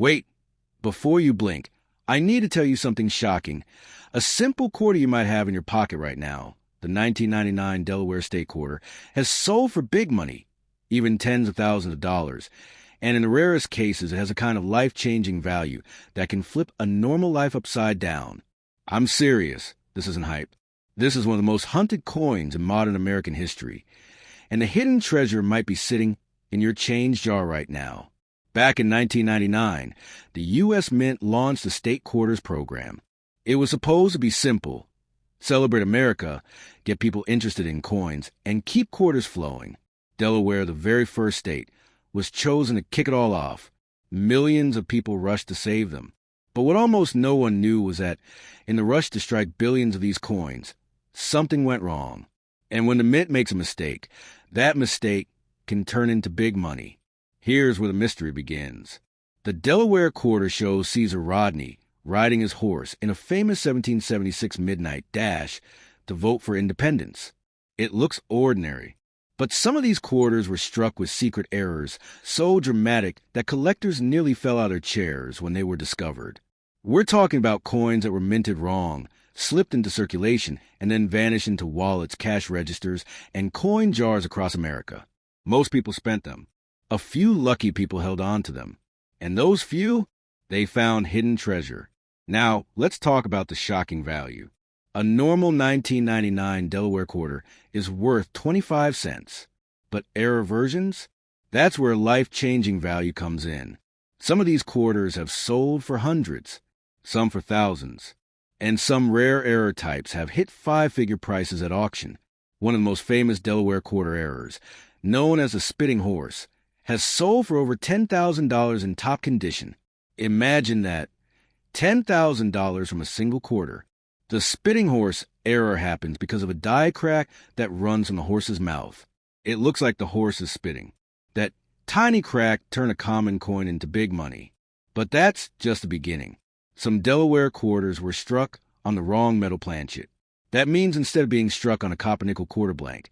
Wait, before you blink, I need to tell you something shocking. A simple quarter you might have in your pocket right now, the 1999 Delaware State Quarter, has sold for big money, even tens of thousands of dollars. And in the rarest cases, it has a kind of life-changing value that can flip a normal life upside down. I'm serious. This isn't hype. This is one of the most hunted coins in modern American history. And the hidden treasure might be sitting in your change jar right now. Back in 1999, the U.S. Mint launched the State Quarters program. It was supposed to be simple. Celebrate America, get people interested in coins, and keep quarters flowing. Delaware, the very first state, was chosen to kick it all off. Millions of people rushed to save them. But what almost no one knew was that, in the rush to strike billions of these coins, something went wrong. And when the Mint makes a mistake, that mistake can turn into big money. Here's where the mystery begins. The Delaware quarter shows Caesar Rodney riding his horse in a famous 1776 midnight dash to vote for independence. It looks ordinary. But some of these quarters were struck with secret errors so dramatic that collectors nearly fell out of their chairs when they were discovered. We're talking about coins that were minted wrong, slipped into circulation, and then vanished into wallets, cash registers, and coin jars across America. Most people spent them. A few lucky people held on to them. And those few, they found hidden treasure. Now, let's talk about the shocking value. A normal 1999 Delaware quarter is worth 25 cents. But error versions? That's where life-changing value comes in. Some of these quarters have sold for hundreds, some for thousands. And some rare error types have hit five-figure prices at auction. One of the most famous Delaware quarter errors, known as the spitting horse, has sold for over $10,000 in top condition. Imagine that. $10,000 from a single quarter. The spitting horse error happens because of a die crack that runs from the horse's mouth. It looks like the horse is spitting. That tiny crack turned a common coin into big money. But that's just the beginning. Some Delaware quarters were struck on the wrong metal planchet. That means instead of being struck on a copper-nickel quarter blank,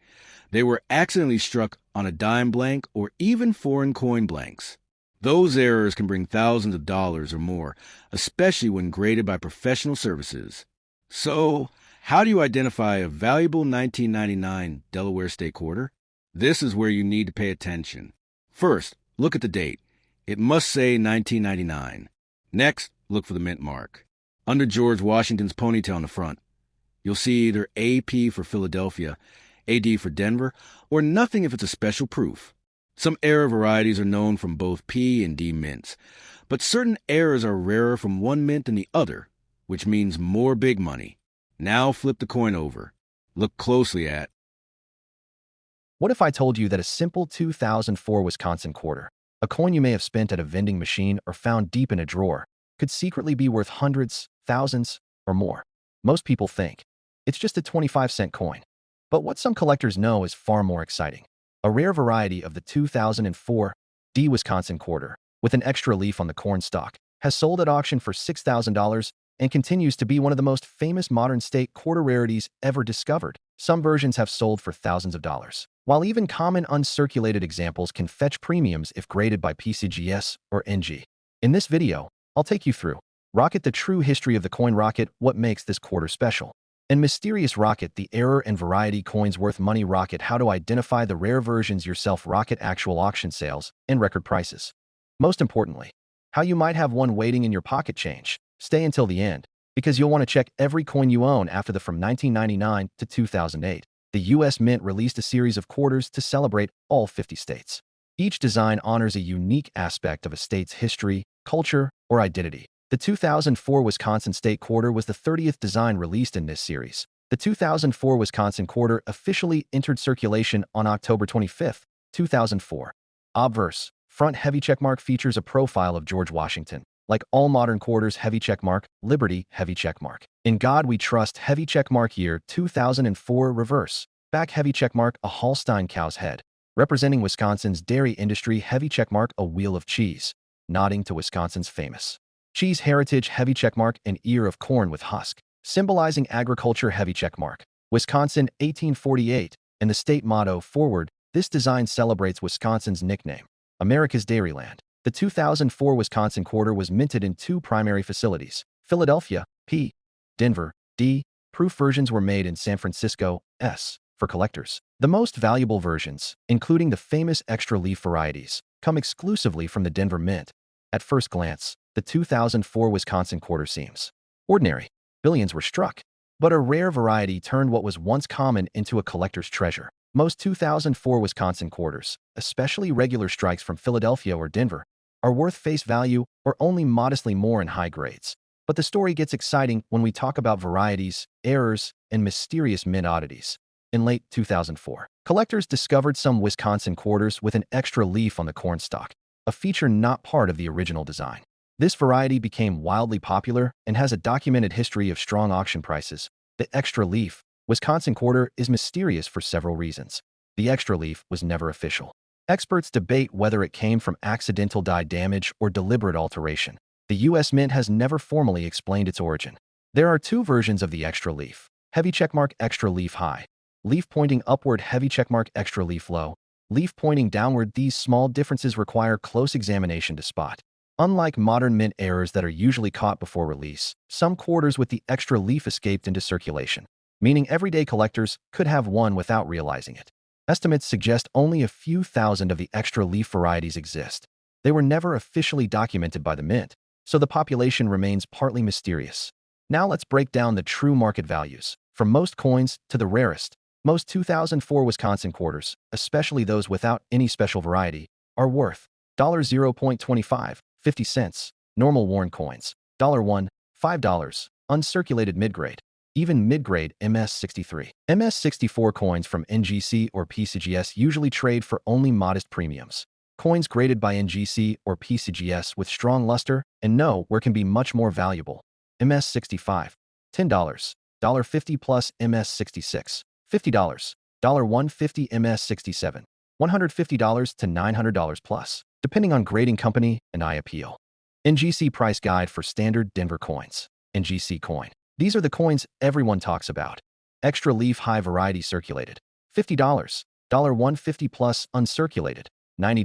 they were accidentally struck on a dime blank or even foreign coin blanks. Those errors can bring thousands of dollars or more, especially when graded by professional services. So, how do you identify a valuable 1999 Delaware State Quarter? This is where you need to pay attention. First, look at the date. It must say 1999. Next, look for the mint mark. Under George Washington's ponytail in the front, you'll see either AP for Philadelphia, AD for Denver, or nothing if it's a special proof. Some error varieties are known from both P and D mints, but certain errors are rarer from one mint than the other, which means more big money. Now flip the coin over. Look closely at. What if I told you that a simple 2004 Wisconsin quarter, a coin you may have spent at a vending machine or found deep in a drawer, could secretly be worth hundreds, thousands, or more? Most people think it's just a 25-cent coin. But what some collectors know is far more exciting. A rare variety of the 2004 D Wisconsin quarter, with an extra leaf on the corn stalk, has sold at auction for $6,000 and continues to be one of the most famous modern state quarter rarities ever discovered. Some versions have sold for thousands of dollars, while even common uncirculated examples can fetch premiums if graded by PCGS or NG. In this video, I'll take you through Rocket, the true history of the coin Rocket, what makes this quarter special, and Mysterious Rocket, the error and variety coins worth money Rocket, how to identify the rare versions yourself Rocket, actual auction sales and record prices. Most importantly, how you might have one waiting in your pocket change. Stay until the end, because you'll want to check every coin you own after the from 1999 to 2008. The U.S. Mint released a series of quarters to celebrate all 50 states. Each design honors a unique aspect of a state's history, culture, or identity. The 2004 Wisconsin State Quarter was the 30th design released in this series. The 2004 Wisconsin Quarter officially entered circulation on October 25, 2004. Obverse, front heavy checkmark features a profile of George Washington. Like all modern quarters, heavy checkmark, Liberty, heavy checkmark. In God We Trust, heavy checkmark, year 2004. Reverse, back heavy checkmark, a Holstein cow's head. Representing Wisconsin's dairy industry, heavy checkmark, a wheel of cheese. Nodding to Wisconsin's famous cheese heritage, heavy checkmark, an ear of corn with husk. Symbolizing agriculture, heavy checkmark. Wisconsin, 1848, and the state motto, Forward. This design celebrates Wisconsin's nickname, America's Dairyland. The 2004 Wisconsin quarter was minted in two primary facilities: Philadelphia, P. Denver, D. Proof versions were made in San Francisco, S. For collectors, the most valuable versions, including the famous extra leaf varieties, come exclusively from the Denver Mint. At first glance, the 2004 Wisconsin quarter seems ordinary. Billions were struck. But a rare variety turned what was once common into a collector's treasure. Most 2004 Wisconsin quarters, especially regular strikes from Philadelphia or Denver, are worth face value or only modestly more in high grades. But the story gets exciting when we talk about varieties, errors, and mysterious mint oddities. In late 2004, collectors discovered some Wisconsin quarters with an extra leaf on the cornstalk, a feature not part of the original design. This variety became wildly popular and has a documented history of strong auction prices. The extra leaf Wisconsin quarter is mysterious for several reasons. The extra leaf was never official. Experts debate whether it came from accidental dye damage or deliberate alteration. The U.S. Mint has never formally explained its origin. There are two versions of the extra leaf: heavy checkmark extra leaf high, leaf pointing upward heavy checkmark extra leaf low, leaf pointing downward. These small differences require close examination to spot. Unlike modern mint errors that are usually caught before release, some quarters with the extra leaf escaped into circulation, meaning everyday collectors could have one without realizing it. Estimates suggest only a few thousand of the extra leaf varieties exist. They were never officially documented by the mint, so the population remains partly mysterious. Now let's break down the true market values, from most coins to the rarest. Most 2004 Wisconsin quarters, especially those without any special variety, are worth $0.25, 50 cents, normal worn coins, $1, $5, uncirculated mid-grade, even mid-grade MS-63. MS-64 coins from NGC or PCGS usually trade for only modest premiums. Coins graded by NGC or PCGS with strong luster and know where can be much more valuable. MS-65, $10, $1.50 plus MS-66, $50, $1.50 MS-67, $150 to $900 plus, depending on grading company and eye appeal. NGC price guide for standard Denver coins. NGC coin. These are the coins everyone talks about. Extra leaf high variety circulated, $50, $1.50 plus uncirculated, $90,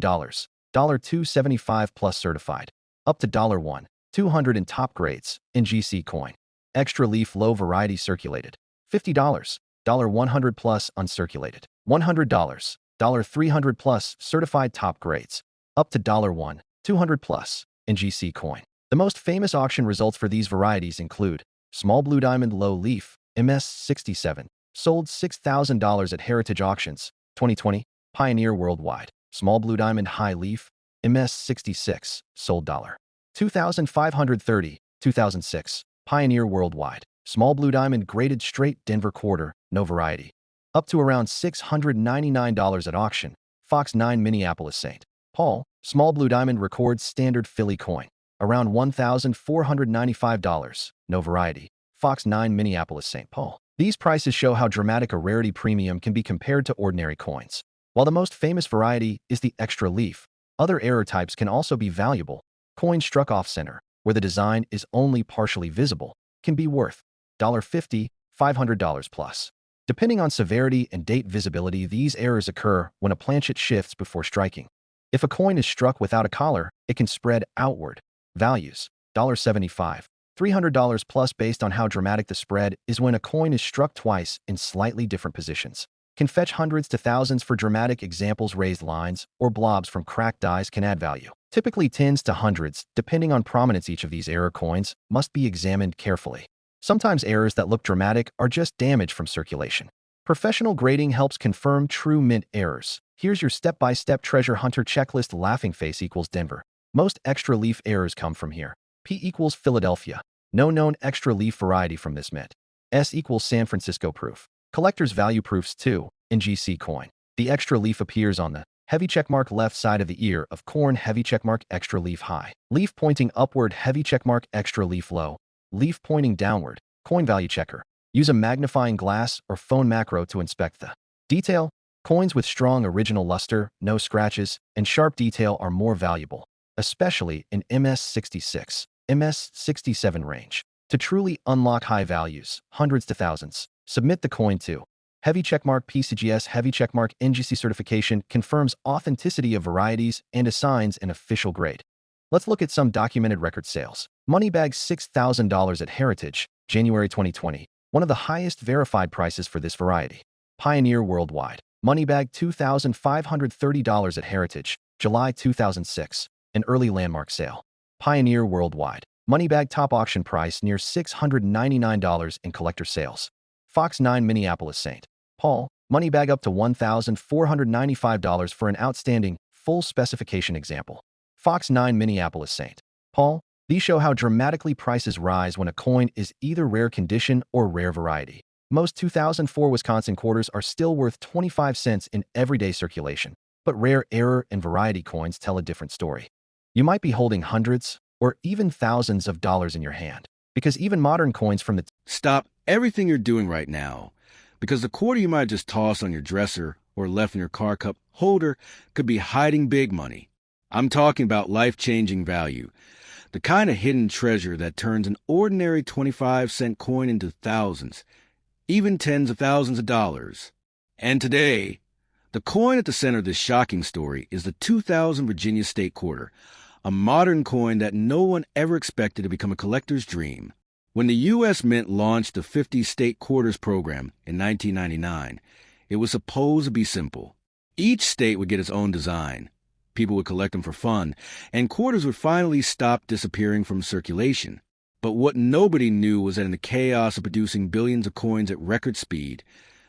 $2.75 plus certified, up to $1, $200 in top grades. NGC coin. Extra leaf low variety circulated, $50, $100 plus uncirculated, $100, $300 plus certified top grades, up to $1, $200 plus. NGC coin. The most famous auction results for these varieties include small blue diamond low leaf, MS-67, sold $6,000 at Heritage Auctions, 2020, Pioneer Worldwide. Small blue diamond high leaf, MS-66, sold $2,530, 2006, Pioneer Worldwide. Small blue diamond graded straight Denver quarter, no variety, up to around $699 at auction. Fox 9 Minneapolis St. Paul. Small blue diamond records standard Philly coin, around $1,495, no variety. Fox 9 Minneapolis St. Paul. These prices show how dramatic a rarity premium can be compared to ordinary coins. While the most famous variety is the extra leaf, other error types can also be valuable. Coins struck off-center, where the design is only partially visible, can be worth $50, $500 plus. Depending on severity and date visibility, these errors occur when a planchet shifts before striking. If a coin is struck without a collar, it can spread outward. Values: $75, $300 plus. Based on how dramatic the spread is when a coin is struck twice in slightly different positions. Can fetch hundreds to thousands for dramatic examples. Raised lines or blobs from cracked dies can add value, typically tens to hundreds, depending on prominence. Each of these error coins must be examined carefully. Sometimes errors that look dramatic are just damage from circulation. Professional grading helps confirm true mint errors. Here's your step-by-step treasure hunter checklist. Laughing face equals Denver. Most extra leaf errors come from here. P equals Philadelphia. No known extra leaf variety from this mint. S equals San Francisco proof. Collector's value proofs 2. NGC coin. The extra leaf appears on the heavy checkmark left side of the ear of corn. Heavy checkmark extra leaf high. Leaf pointing upward. Heavy checkmark extra leaf low. Leaf pointing downward. Coin value checker. Use a magnifying glass or phone macro to inspect the detail. Coins with strong original luster, no scratches, and sharp detail are more valuable, especially in MS-66, MS-67 range. To truly unlock high values, hundreds to thousands, submit the coin to heavy checkmark PCGS. Heavy checkmark NGC certification confirms authenticity of varieties and assigns an official grade. Let's look at some documented record sales. Money bag $6,000 at Heritage, January 2020, one of the highest verified prices for this variety. Pioneer worldwide. Money bag $2,530 at Heritage, July 2006, an early landmark sale. Pioneer worldwide. Money bag top auction price near $699 in collector sales. Fox 9 Minneapolis St. Paul, money bag up to $1,495 for an outstanding, full specification example. Fox 9 Minneapolis St. Paul, these show how dramatically prices rise when a coin is either rare condition or rare variety. Most 2004 Wisconsin quarters are still worth 25 cents in everyday circulation, but rare error and variety coins tell a different story. You might be holding hundreds or even thousands of dollars in your hand, because even modern coins from the Stop everything you're doing right now, because the quarter you might just toss on your dresser or left in your car cup holder could be hiding big money. I'm talking about life-changing value, the kind of hidden treasure that turns an ordinary 25-cent coin into thousands, even tens of thousands of dollars. And today, the coin at the center of this shocking story is the 2000 Virginia State Quarter, a modern coin that no one ever expected to become a collector's dream. When the U.S. Mint launched the 50 State Quarters program in 1999, it was supposed to be simple. Each state would get its own design. People would collect them for fun, and quarters would finally stop disappearing from circulation. But what nobody knew was that in the chaos of producing billions of coins at record speed,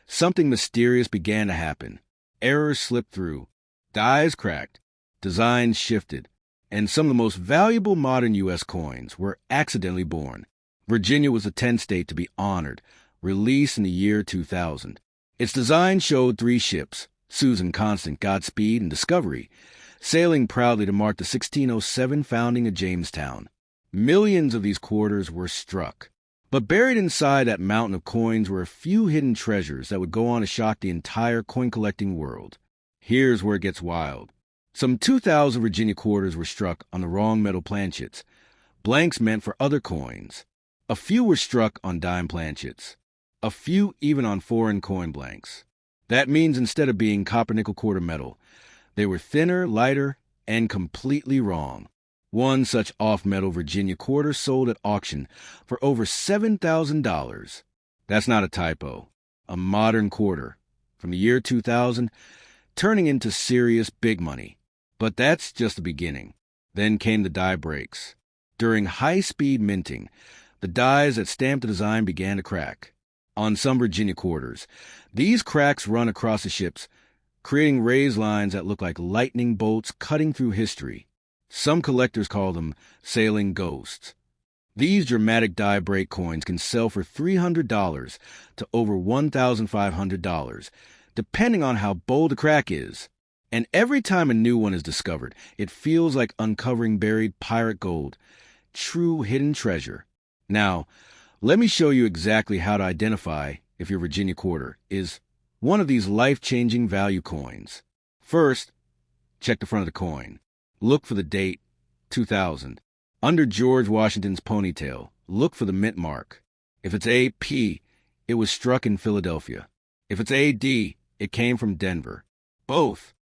something mysterious began to happen. Errors slipped through, dies cracked, designs shifted, and some of the most valuable modern U.S. coins were accidentally born. Virginia was the 10th state to be honored, released in the year 2000. Its design showed 3 ships, Susan, Constant, Godspeed, and Discovery, sailing proudly to mark the 1607 founding of Jamestown. Millions of these quarters were struck. But buried inside that mountain of coins were a few hidden treasures that would go on to shock the entire coin-collecting world. Here's where it gets wild. Some 2,000 Virginia quarters were struck on the wrong metal planchets, blanks meant for other coins. A few were struck on dime planchets. A few even on foreign coin blanks. That means instead of being copper-nickel quarter metal, they were thinner, lighter, and completely wrong. One such off-metal Virginia quarter sold at auction for over $7,000. That's not a typo. A modern quarter, from the year 2000, turning into serious big money. But that's just the beginning. Then came the die breaks. During high-speed minting, the dies that stamped the design began to crack. On some Virginia quarters, these cracks run across the ships, creating raised lines that look like lightning bolts cutting through history. Some collectors call them sailing ghosts. These dramatic die break coins can sell for $300 to over $1,500, depending on how bold the crack is. And every time a new one is discovered, it feels like uncovering buried pirate gold, true hidden treasure. Now, let me show you exactly how to identify if your Virginia quarter is one of these life-changing value coins. First, check the front of the coin. Look for the date, 2000. Under George Washington's ponytail, look for the mint mark. If it's AP, it was struck in Philadelphia. If it's AD, it came from Denver. Both.